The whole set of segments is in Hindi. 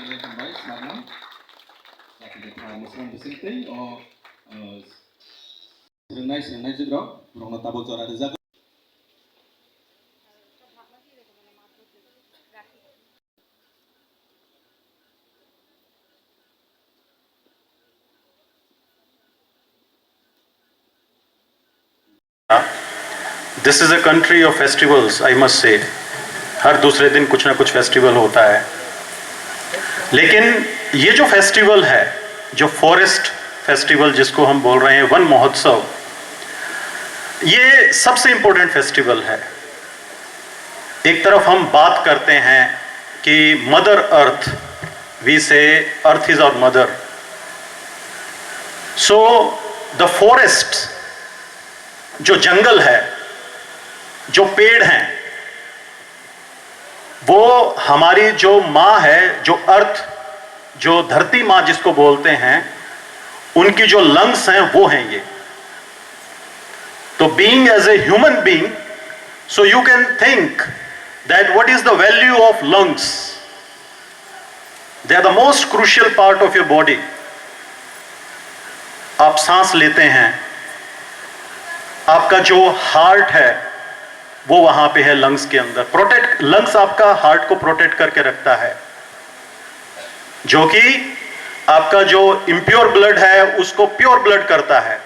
baik, Marlon. Tapi kita mesra besintai, serenai juga, orang tabel cara ada jaga. This is a country of festivals, I must say. हर दूसरे दिन कुछ ना कुछ फेस्टिवल होता है, लेकिन ये जो फेस्टिवल है, जो फॉरेस्ट फेस्टिवल जिसको हम बोल रहे हैं, वन महोत्सव, ये सबसे इंपॉर्टेंट फेस्टिवल है। एक तरफ हम बात करते हैं कि mother earth, we say earth is our mother, so the forest, जो जंगल है, जो पेड़ हैं, वो हमारी जो माँ है, जो अर्थ, जो धरती माँ जिसको बोलते हैं, उनकी जो लंग्स हैं वो हैं ये। तो being as a human being, so you can think that what is the value of lungs. They are the most crucial part of your body. आप सांस लेते हैं, आपका जो हार्ट है वो वहां पे है लंग्स के अंदर। प्रोटेक्ट, लंग्स आपका हार्ट को प्रोटेक्ट करके रखता है, जो कि आपका जो इम्प्योर ब्लड है उसको प्योर ब्लड करता है।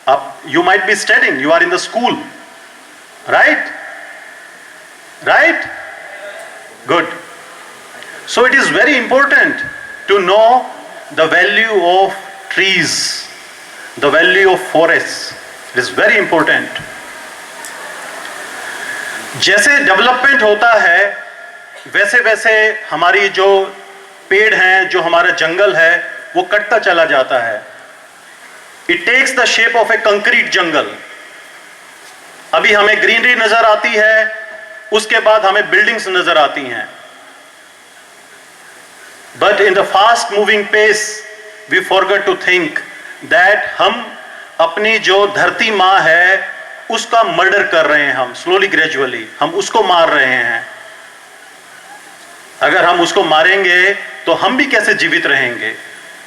आप, you might be studying, you are in the school, right? Good. So it is very important to know the value of trees, the value of forest. It is very important. जैसे डेवलपमेंट होता है वैसे वैसे हमारी जो पेड़ हैं, जो हमारा जंगल है, वो कटता चला जाता है। It takes the shape of a concrete jungle. अभी हमें ग्रीनरी नजर आती है, उसके बाद हमें बिल्डिंग्स नजर आती हैं। But in the fast moving pace we forget to think that हम अपनी जो धरती माँ है उसका मर्डर कर रहे हैं। हम स्लोली ग्रेजुअली हम उसको मार रहे हैं। अगर हम उसको मारेंगे तो हम भी कैसे जीवित रहेंगे?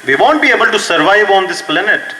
We won't be able to survive on this planet.